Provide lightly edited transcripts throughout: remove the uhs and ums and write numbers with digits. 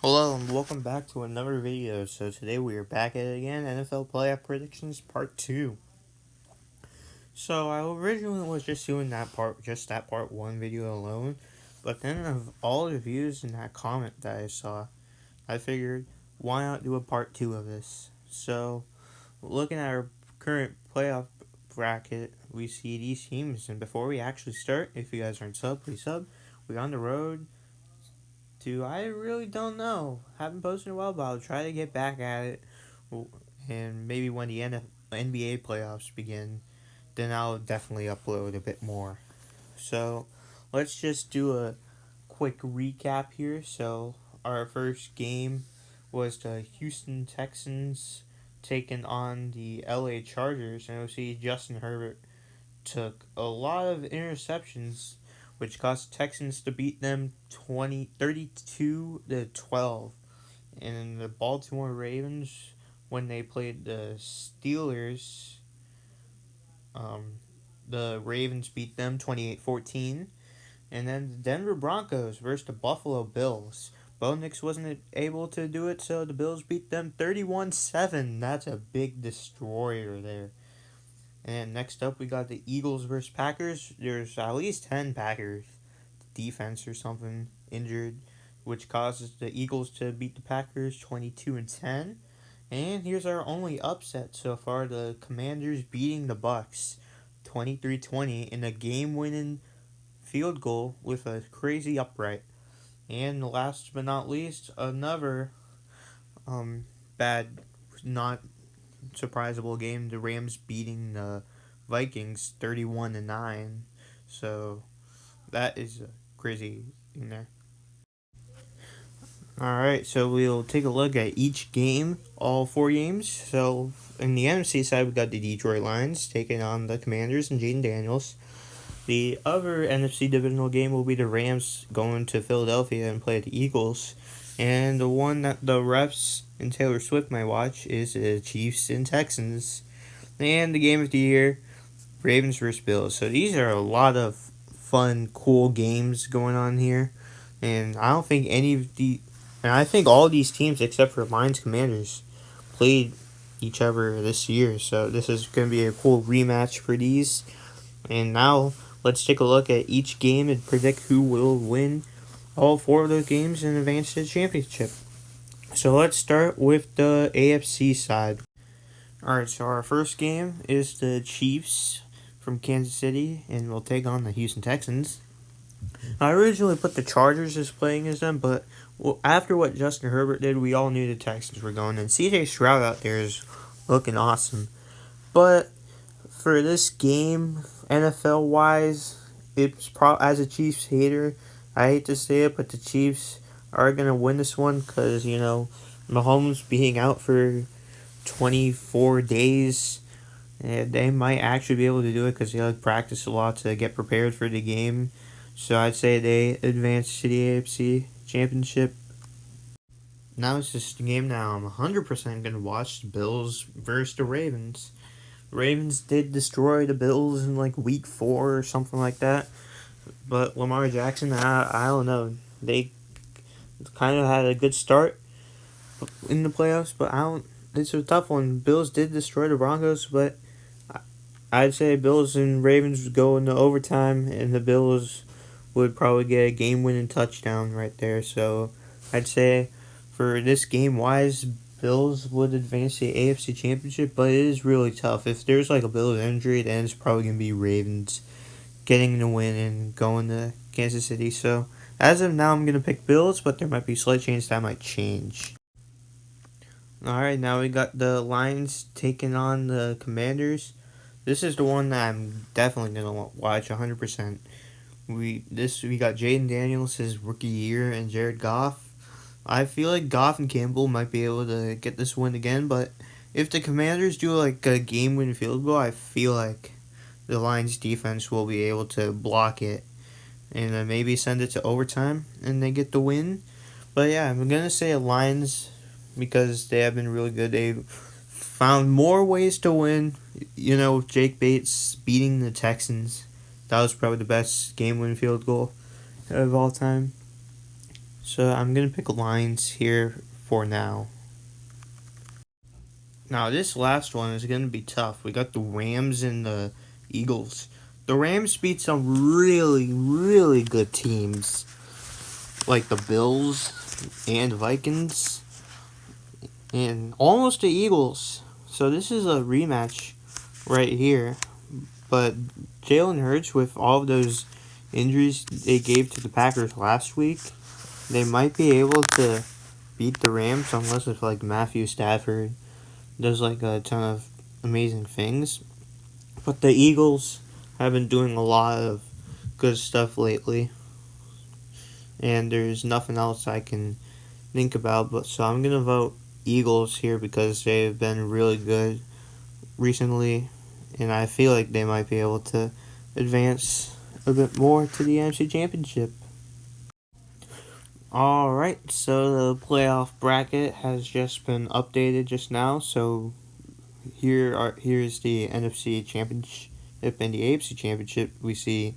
Hello and welcome back to another video. So today we are back at it again, NFL Playoff Predictions Part 2. So I originally was just doing that part 1 video alone, but then of all the views and that comment that I saw, I figured why not do a part 2 of this. So looking at our current playoff bracket, we see these teams, and before we actually start, if you guys aren't sub, please sub. We're on the road I really don't know. Haven't posted in a while, but I'll try to get back at it. And maybe when the NBA playoffs begin, then I'll definitely upload a bit more. So let's just do a quick recap here. So our first game was the Houston Texans taking on the LA Chargers, and we see Justin Herbert took a lot of interceptions, which caused the Texans to beat them 32-12. And the Baltimore Ravens, when they played the Steelers, the Ravens beat them 28-14. And then the Denver Broncos versus the Buffalo Bills. Bo Nix wasn't able to do it, so the Bills beat them 31-7. That's a big destroyer there. And next up, we got the Eagles versus Packers. There's at least 10 Packers defense or something injured, which causes the Eagles to beat the Packers 22-10. And here's our only upset so far: the Commanders beating the Bucks 23-20 in a game-winning field goal with a crazy upright. And last but not least, another bad, not surprisable game: the Rams beating the Vikings 31-9. So that is crazy in there. Alright, so we'll take a look at each game, all 4 games. So in the NFC side, we got the Detroit Lions taking on the Commanders and Jaden Daniels. The other NFC divisional game will be the Rams going to Philadelphia and play the Eagles. And the one that the refs and Taylor Swift might watch is the Chiefs and Texans. And the game of the year, Ravens versus Bills. So these are a lot of fun, cool games going on here. And I don't think I think all these teams except for Lions Commanders played each other this year. So this is going to be a cool rematch for these. And now let's take a look at each game and predict who will win all 4 of those games and advance to the championship. So let's start with the AFC side. Alright, so our first game is the Chiefs from Kansas City, and we'll take on the Houston Texans. I originally put the Chargers as playing as them, but after what Justin Herbert did, we all knew the Texans were going, and CJ Stroud out there is looking awesome. But for this game, NFL-wise, as a Chiefs hater, I hate to say it, but the Chiefs are going to win this one because, Mahomes being out for 24 days, and they might actually be able to do it because they practice a lot to get prepared for the game. So I'd say they advance to the AFC Championship. Now it's just a game now I'm 100% going to watch: the Bills versus the Ravens. Ravens did destroy the Bills in week 4 or something like that. But Lamar Jackson, I don't know. They kind of had a good start in the playoffs, but it's a tough one. Bills did destroy the Broncos, but I'd say Bills and Ravens would go into overtime, and the Bills would probably get a game-winning touchdown right there. So I'd say for this game-wise, Bills would advance to the AFC Championship, but it is really tough. If there's a Bills injury, then it's probably going to be Ravens getting the win and going to Kansas City. So as of now, I'm going to pick Bills, but there might be slight change that might change. Alright, now we got the Lions taking on the Commanders. This is the one that I'm definitely going to watch 100%. We got Jaden Daniels, his rookie year, and Jared Goff. I feel like Goff and Campbell might be able to get this win again, but if the Commanders do a game-winning field goal, I feel like the Lions defense will be able to block it and maybe send it to overtime and they get the win. But yeah, I'm going to say Lions because they have been really good. They found more ways to win. Jake Bates beating the Texans. That was probably the best game-winning field goal of all time. So I'm going to pick lines here for now. Now, this last one is going to be tough. We got the Rams and the Eagles. The Rams beat some really, really good teams, like the Bills and Vikings, and almost the Eagles. So this is a rematch right here. But Jalen Hurts, with all of those injuries they gave to the Packers last week, they might be able to beat the Rams unless if like Matthew Stafford does like a ton of amazing things. But the Eagles have been doing a lot of good stuff lately, and there's nothing else I can think about. But so I'm gonna vote Eagles here because they've been really good recently, and I feel like they might be able to advance a bit more to the NFC Championship. Alright, so the playoff bracket has just been updated just now, so here's the NFC Championship and the AFC Championship. We see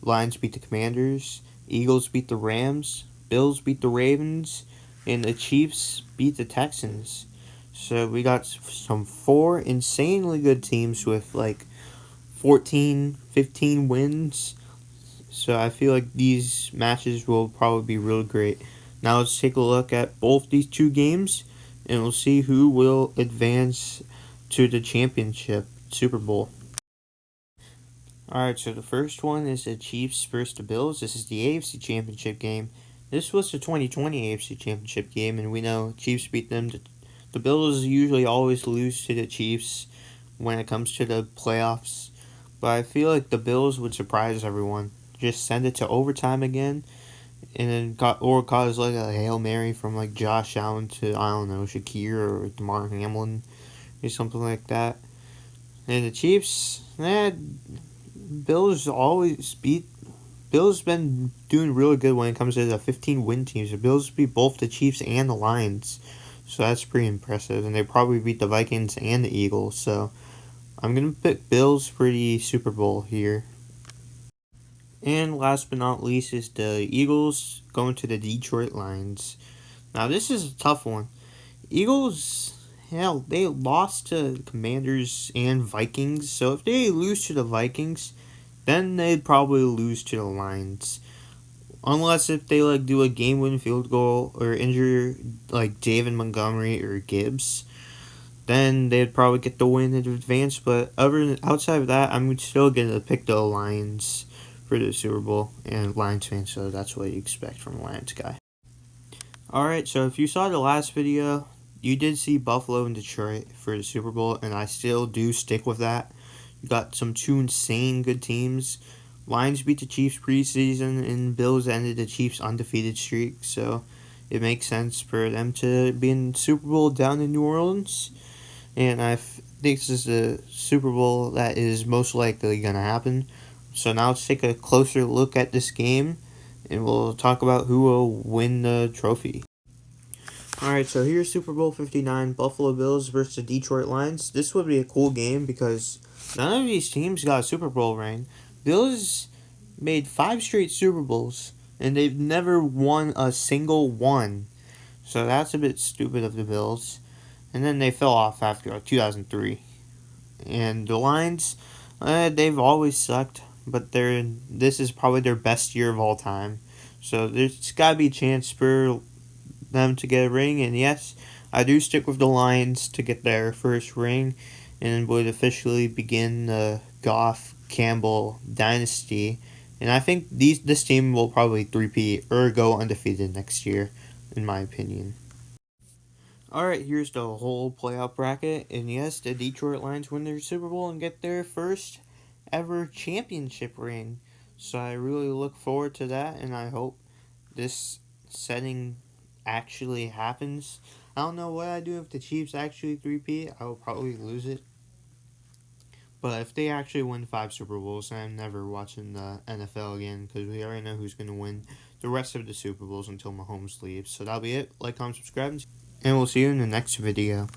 Lions beat the Commanders, Eagles beat the Rams, Bills beat the Ravens, and the Chiefs beat the Texans. So we got some four insanely good teams with like 14, 15 wins. So I feel like these matches will probably be real great. Now let's take a look at both these two games, and we'll see who will advance to the championship Super Bowl. Alright, so the first one is the Chiefs versus the Bills. This is the AFC Championship game. This was the 2020 AFC Championship game, and we know Chiefs beat them. The Bills usually always lose to the Chiefs when it comes to the playoffs, but I feel like the Bills would surprise everyone. Just send it to overtime again, and then cause like a Hail Mary from like Josh Allen to, I don't know, Shakir or DeMar Hamlin or something like that. And the Chiefs, Bills always beat. Bills been doing really good when it comes to the 15 win teams. The Bills beat both the Chiefs and the Lions, so that's pretty impressive. And they probably beat the Vikings and the Eagles. So I'm gonna pick Bills for the Super Bowl here. And last but not least is the Eagles going to the Detroit Lions. Now this is a tough one. Eagles, hell, they lost to Commanders and Vikings. So if they lose to the Vikings, then they'd probably lose to the Lions. Unless if they like do a game-winning field goal or injure like David Montgomery or Gibbs, then they'd probably get the win in advance. But outside of that, I'm still gonna pick the Lions for the Super Bowl, and Lions fans, so that's what you expect from a Lions guy. Alright, so if you saw the last video, you did see Buffalo and Detroit for the Super Bowl, and I still do stick with that. You got some two insane good teams. Lions beat the Chiefs preseason, and Bills ended the Chiefs' undefeated streak, so it makes sense for them to be in the Super Bowl down in New Orleans. And I think this is the Super Bowl that is most likely going to happen. So now let's take a closer look at this game, and we'll talk about who will win the trophy. Alright, so here's Super Bowl 59, Buffalo Bills versus the Detroit Lions. This would be a cool game because none of these teams got a Super Bowl ring. Bills made 5 straight Super Bowls, and they've never won a single one. So that's a bit stupid of the Bills. And then they fell off after 2003. And the Lions, they've always sucked, but this is probably their best year of all time. So there's got to be a chance for them to get a ring. And yes, I do stick with the Lions to get their first ring and would officially begin the Goff Campbell dynasty. And I think this team will probably three-peat or go undefeated next year, in my opinion. Alright, here's the whole playoff bracket. And yes, the Detroit Lions win their Super Bowl and get their first ever championship ring. So I really look forward to that, and I hope this setting actually happens. I don't know what I'd do if the Chiefs actually three-peat. I will probably lose it. But if they actually win 5 Super Bowls, I'm never watching the NFL again because we already know who's going to win the rest of the Super Bowls until Mahomes leaves. So that'll be it. Like, comment, subscribe, and we'll see you in the next video.